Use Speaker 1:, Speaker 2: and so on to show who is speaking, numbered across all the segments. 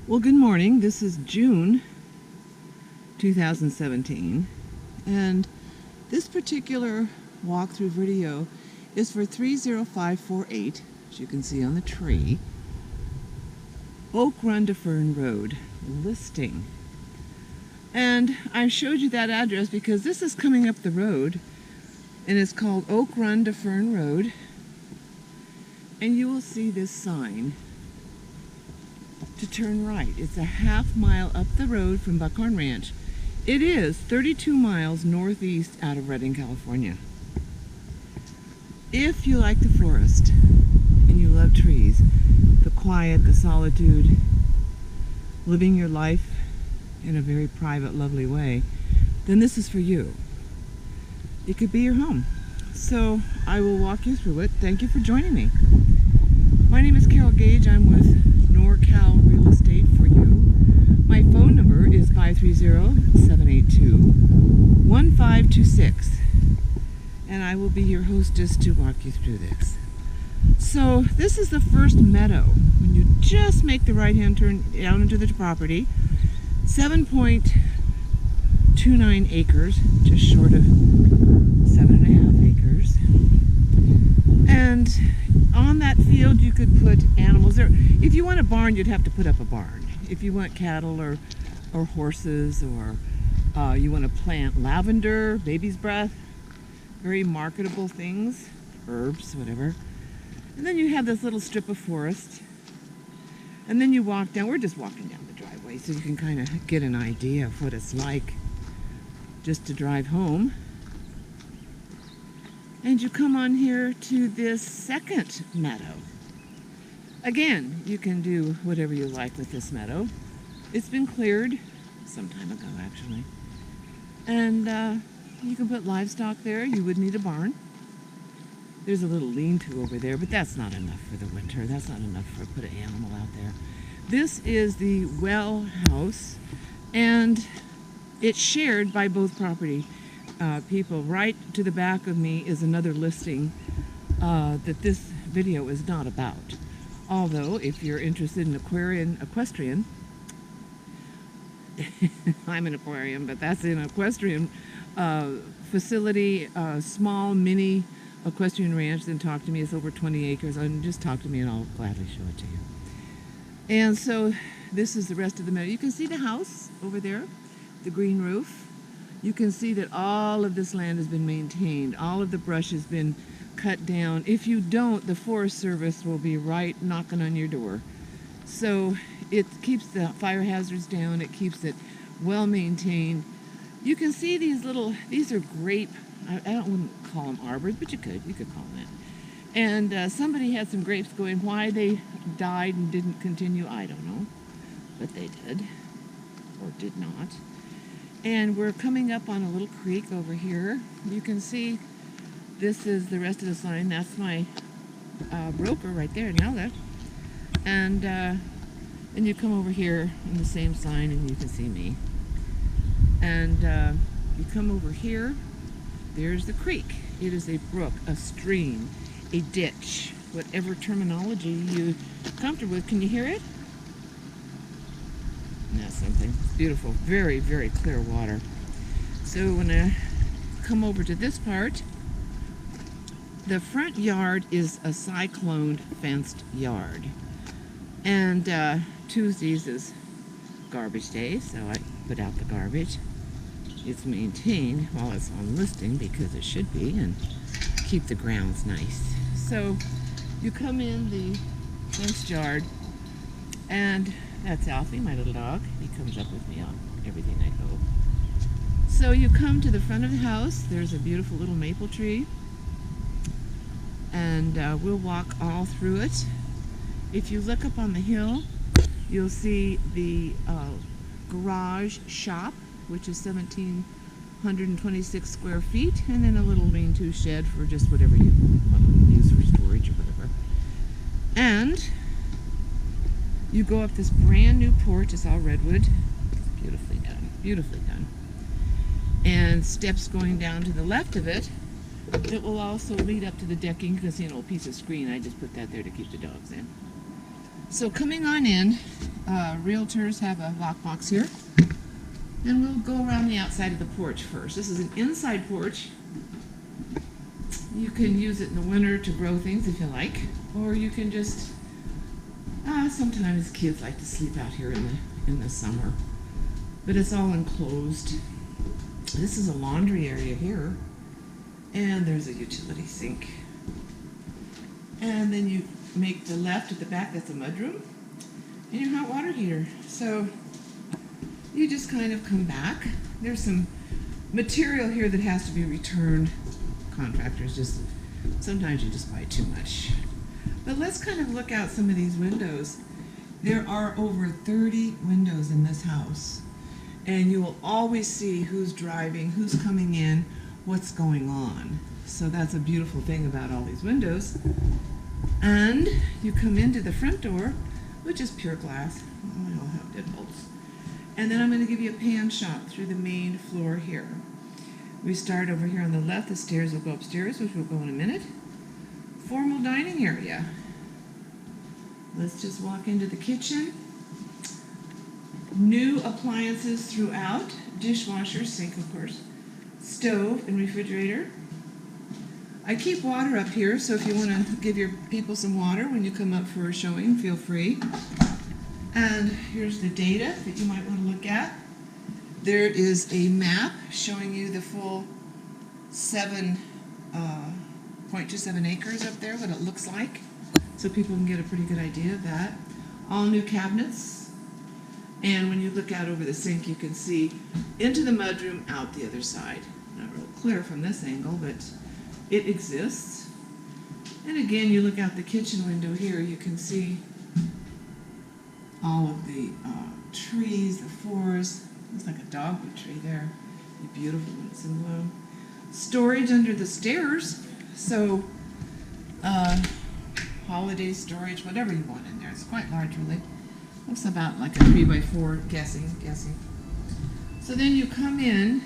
Speaker 1: Well, good morning. This is June 2017, and this particular walkthrough video is for 30548, as you can see on the tree, Oak Run to Fern Road listing. And I showed you that address because this is coming up the road, and it's called Oak Run to Fern Road, and you will see this sign to turn right. It's a half-mile up the road from Buckhorn Ranch. It is 32 miles northeast out of Redding, California. If you like the forest and you love trees, the quiet, the solitude, living your life in a very private, lovely way, then this is for you. It could be your home. So I will walk you through it. Thank you for joining me. My name is Carol Gage. I'm with NorCal Real Estate for you. My phone number is 530-782-1526, and I will be your hostess to walk you through this. So this is the first meadow. When you just make the right-hand turn down into the property, 7.29 acres, just short of 7.5 acres. And on that field you could put animals there. If you want a barn, you'd have to put up a barn. If you want cattle or horses, or you want to plant lavender, baby's breath, very marketable things, herbs, whatever. And then you have this little strip of forest. And then you walk down, we're just walking down the driveway so you can kind of get an idea of what it's like just to drive home. And you come on here to this second meadow. Again, you can do whatever you like with this meadow. It's been cleared some time ago, actually. And you can put livestock there. You would need a barn. There's a little lean-to over there, but that's not enough for the winter. That's not enough for put an animal out there. This is the well house, and it's shared by both property people. Right to the back of me is another listing that this video is not about. Although, if you're interested in equestrian, I'm an aquarium, but that's an equestrian facility, small mini equestrian ranch, then talk to me. It's over 20 acres. And just talk to me and I'll gladly show it to you. And so this is the rest of the meadow. You can see the house over there, the green roof. You can see that all of this land has been maintained. All of the brush has been cut down. If you don't, the Forest Service will be right knocking on your door. So it keeps the fire hazards down. It keeps it well maintained. You can see these are grape, I wouldn't call them arbors, but you could call them that. And somebody had some grapes going. Why they died and didn't continue, I don't know. But they did, or did not. And we're coming up on a little creek over here. You can see this is the rest of the sign. That's my broker right there, now that. And you come over here in the same sign and you can see me. And you come over here, there's the creek. It is a brook, a stream, a ditch, whatever terminology you're comfortable with. Can you hear it? That's something. It's beautiful. Very, very clear water. So when I come over to this part, the front yard is a cyclone fenced yard. And Tuesdays is garbage day, so I put out the garbage. It's maintained while it's on listing because it should be, and keep the grounds nice. So you come in the fenced yard, and that's Alfie, my little dog. He comes up with me on everything I go. So you come to the front of the house. There's a beautiful little maple tree. And we'll walk all through it. If you look up on the hill, you'll see the garage shop, which is 1,726 square feet, and then a little lean-to shed for just whatever you want to use for storage or whatever. And you go up this brand new porch. It's all redwood. It's beautifully done. Beautifully done. And steps going down to the left of it that will also lead up to the decking. You can see an old piece of screen. I just put that there to keep the dogs in. So coming on in, realtors have a lockbox here. And we'll go around the outside of the porch first. This is an inside porch. You can use it in the winter to grow things if you like, or you can just, sometimes kids like to sleep out here in the summer. But it's all enclosed. This is a laundry area here, and there's a utility sink. And then you make the left at the back, that's a mudroom, and your hot water heater. So you just kind of come back. There's some material here that has to be returned. Contractors just, sometimes you just buy too much. But let's kind of look out some of these windows. There are over 30 windows in this house. And you will always see who's driving, who's coming in, what's going on. So that's a beautiful thing about all these windows. And you come into the front door, which is pure glass. Oh, they all have deadbolts. And then I'm going to give you a pan shot through the main floor here. We start over here on the left. The stairs will go upstairs, which we'll go in a minute. Formal dining area. Let's just walk into the kitchen. New appliances throughout. Dishwasher, sink of course, stove and refrigerator. I keep water up here, so if you want to give your people some water when you come up for a showing, feel free. And here's the data that you might want to look at. There is a map showing you the full 7.27 acres up there, what it looks like, so people can get a pretty good idea of that. All new cabinets. And when you look out over the sink, you can see into the mudroom, out the other side. Not real clear from this angle, but it exists. And again, you look out the kitchen window here, you can see all of the trees, the fours. Looks like a dogwood tree there. Be beautiful when it's in bloom. Storage under the stairs. So, holiday storage, whatever you want in there. It's quite large, really. Looks about like a 3x4, guessing. So then you come in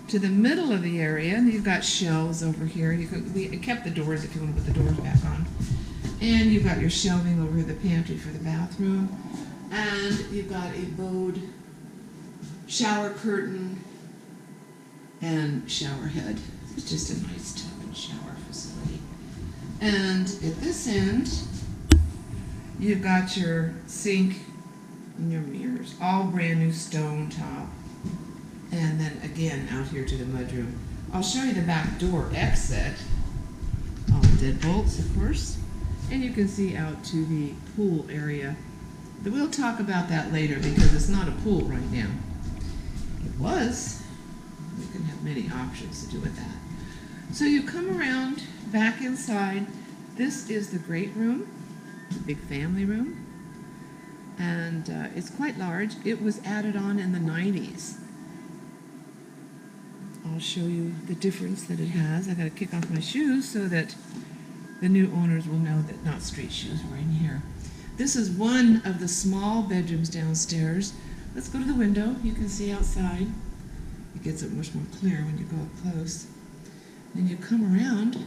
Speaker 1: to the middle of the area, and you've got shelves over here. We kept the doors if you want to put the doors back on. And you've got your shelving over the pantry for the bathroom. And you've got a bowed shower curtain and shower head. It's just a nice tub and shower facility. And at this end, you've got your sink and your mirrors, all brand new stone top. And then again, out here to the mudroom. I'll show you the back door exit. All the deadbolts, of course. And you can see out to the pool area. But we'll talk about that later because it's not a pool right now. It was. We can have many options to do with that. So you come around back inside. This is the great room. Big family room, and it's quite large. It was added on in the 90s. I'll show you the difference that it has. I got to kick off my shoes so that the new owners will know that not street shoes were in here. This is one of the small bedrooms downstairs. Let's go to the window. You can see outside. It gets it much more clear when you go up close. Then you come around,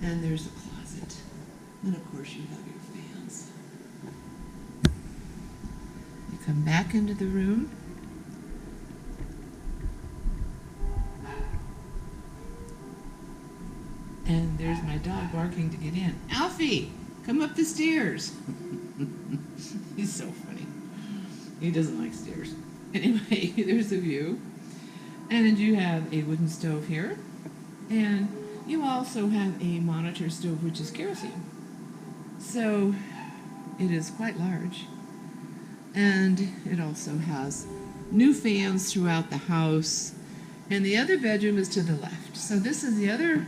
Speaker 1: and there's a closet. And of course you have your fans. You come back into the room. And there's my dog barking to get in. Alfie, come up the stairs. He's so funny. He doesn't like stairs. Anyway, there's the view. And you have a wooden stove here. And you also have a monitor stove, which is kerosene. So it is quite large. And it also has new fans throughout the house. And the other bedroom is to the left. So this is the other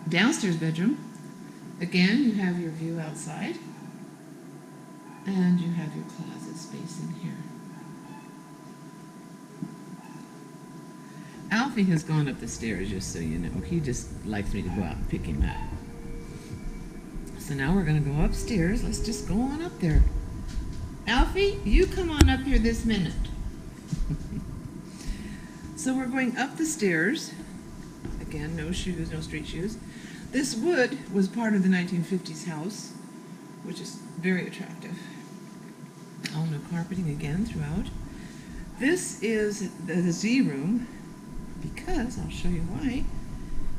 Speaker 1: downstairs bedroom. Again, you have your view outside. And you have your closet space in here. Alfie has gone up the stairs, just so you know. He just likes me to go out and pick him up. So now we're going to go upstairs. Let's just go on up there. Alfie, you come on up here this minute. So we're going up the stairs. Again, no shoes, no street shoes. This wood was part of the 1950s house. which is very attractive. All new carpeting again throughout. This is the Z room, because I'll show you why.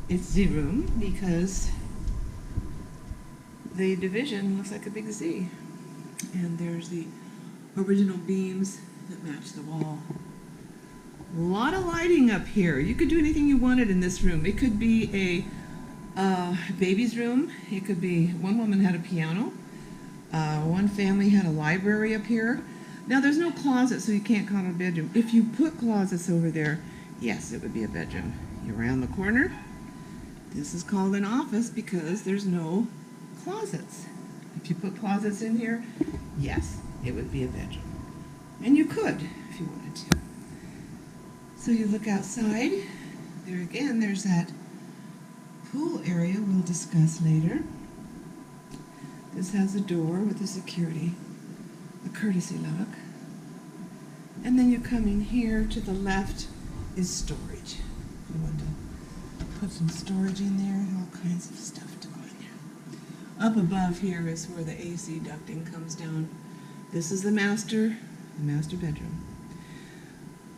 Speaker 1: It's Z room because the division looks like a big Z. And there's the original beams that match the wall. A lot of lighting up here. You could do anything you wanted in this room. It could be a baby's room. It could be, one woman had a piano. One family had a library up here. Now there's no closet, so you can't call it a bedroom. If you put closets over there, yes, it would be a bedroom. You're around the corner. This is called an office because there's no closets. If you put closets in here, yes, it would be a bedroom. And you could if you wanted to. So you look outside. There again, there's that pool area we'll discuss later. This has a door with a security, a courtesy lock. And then you come in here, to the left is storage. You want to put some storage in there, all kinds of stuff to go in there. Up above here is where the AC ducting comes down. This is the master bedroom.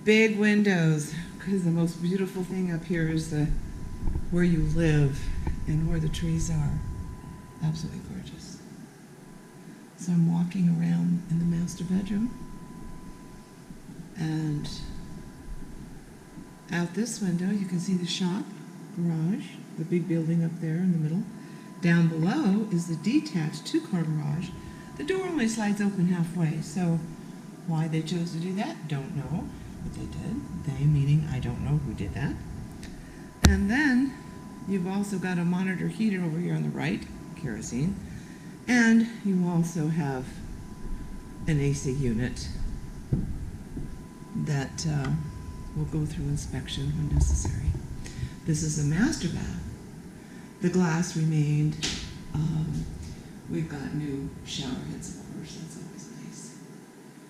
Speaker 1: Big windows, because the most beautiful thing up here is where you live and where the trees are. Absolutely gorgeous. So I'm walking around in the master bedroom, and out this window you can see the shop, garage, the big building up there in the middle. Down below is the detached 2-car garage. The door only slides open halfway, so why they chose to do that, don't know, but they did. They meaning I don't know who did that. And then you've also got a monitor heater over here on the right, kerosene. And you also have an AC unit that will go through inspection when necessary. This is a master bath. The glass remained. We've got new shower heads, of course. That's always nice.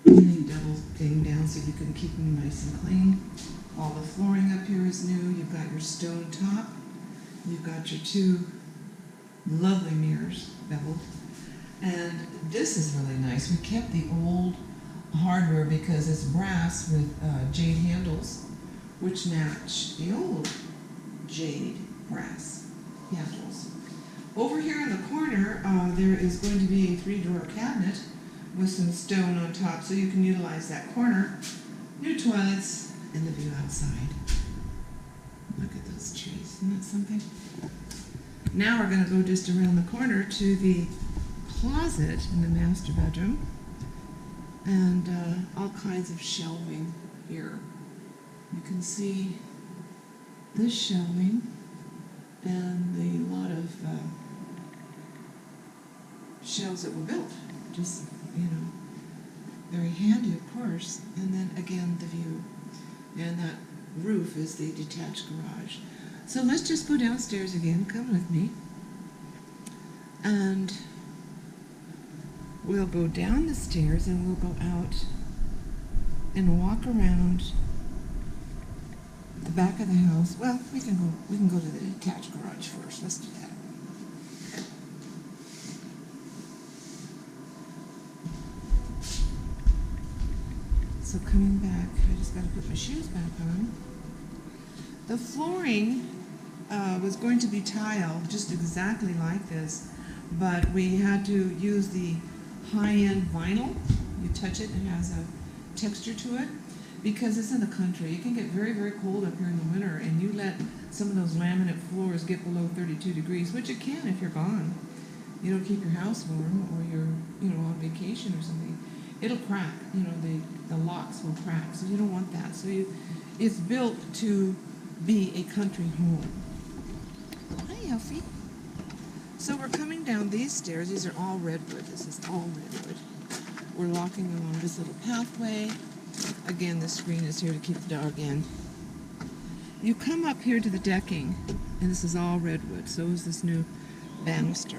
Speaker 1: And you double thing down so you can keep them nice and clean. All the flooring up here is new. You've got your stone top. You've got your 2 lovely mirrors, beveled. And this is really nice. We kept the old hardware because it's brass with jade handles, which match the old jade brass handles. Over here in the corner, there is going to be a 3-drawer cabinet with some stone on top, so you can utilize that corner. New toilets and the view outside. Look at those trees. Isn't that something? Now we're going to go just around the corner to the closet in the master bedroom, and all kinds of shelving here. You can see this shelving and the lot of shelves that were built. Just, very handy, of course. And then again, the view. And that roof is the detached garage. So let's just go downstairs again. Come with me. And we'll go down the stairs and we'll go out and walk around the back of the house. Well, we can go to the detached garage first. Let's do that. So coming back, I just got to put my shoes back on. The flooring was going to be tile, just exactly like this, but we had to use the high-end vinyl. You touch it, it has a texture to it. Because it's in the country, it can get very, very cold up here in the winter, and you let some of those laminate floors get below 32 degrees, which it can if you're gone. You don't keep your house warm, or you're, on vacation or something. It'll crack, the locks will crack, so you don't want that. So it's built to be a country home. Hi, Elfie. So we're coming down these stairs. These are all redwood. This is all redwood. We're walking along this little pathway. Again, the screen is here to keep the dog in. You come up here to the decking, and this is all redwood. So is this new banister.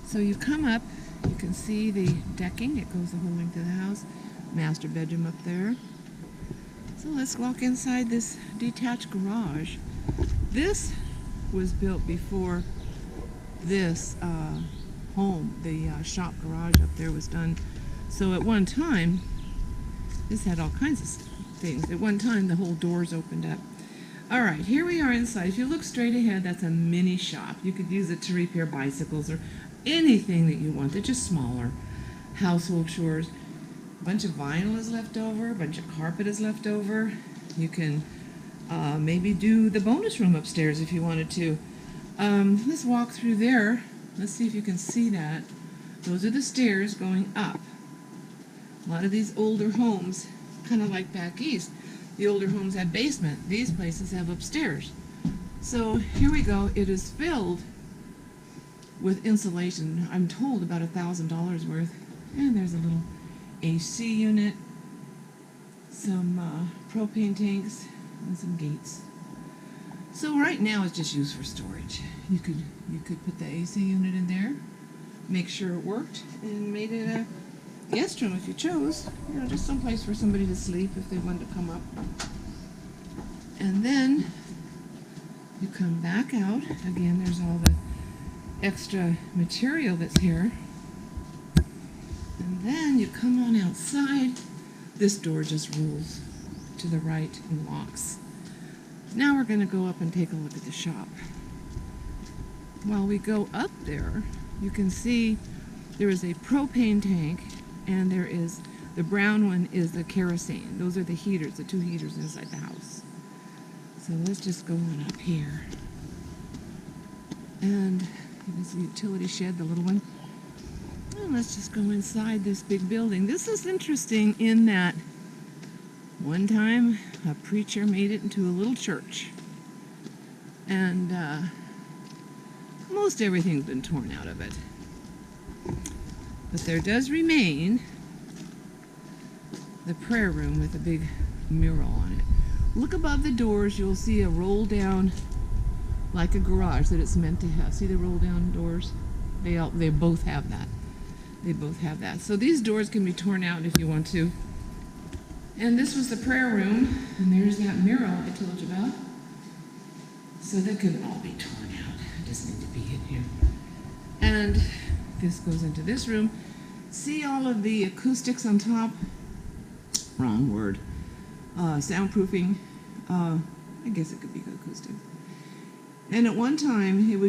Speaker 1: So you come up, you can see the decking. It goes the whole length of the house. Master bedroom up there. So let's walk inside this detached garage. This was built before this home, the shop garage up there was done. So at one time, this had all kinds of things. At one time, the whole doors opened up. All right, here we are inside. If you look straight ahead, that's a mini shop. You could use it to repair bicycles or anything that you want. They're just smaller. Household chores. A bunch of vinyl is left over. A bunch of carpet is left over. You can maybe do the bonus room upstairs if you wanted to. Let's walk through there. Let's see if you can see that. Those are the stairs going up. A lot of these older homes, kind of like back east, the older homes had basement. These places have upstairs. So here we go. It is filled with insulation. I'm told about $1,000 worth. And there's a little AC unit, some propane tanks, and some gates. So right now it's just used for storage. You could put the AC unit in there, make sure it worked, and made it a guest room if you chose. You know, just some place for somebody to sleep if they wanted to come up. And then you come back out. Again, there's all the extra material that's here. And then you come on outside. This door just rules to the right and locks. Now we're going to go up and take a look at the shop. While we go up there, you can see there is a propane tank, and there is, the brown one is the kerosene. Those are the heaters, the two heaters inside the house. So let's just go on up here. And you can see the utility shed, the little one. And let's just go inside this big building. This is interesting in that one time a preacher made it into a little church. And most everything's been torn out of it. But there does remain the prayer room with a big mural on it. Look above the doors, you'll see a roll down like a garage that it's meant to have. See the roll down doors? They both have that. They both have that. So these doors can be torn out if you want to. And this was the prayer room, and there's that mural I told you about. So that could all be torn out. I just need to be in here. And this goes into this room. See all of the acoustics on top? Wrong word. Soundproofing. I guess it could be acoustic. And at one time, it was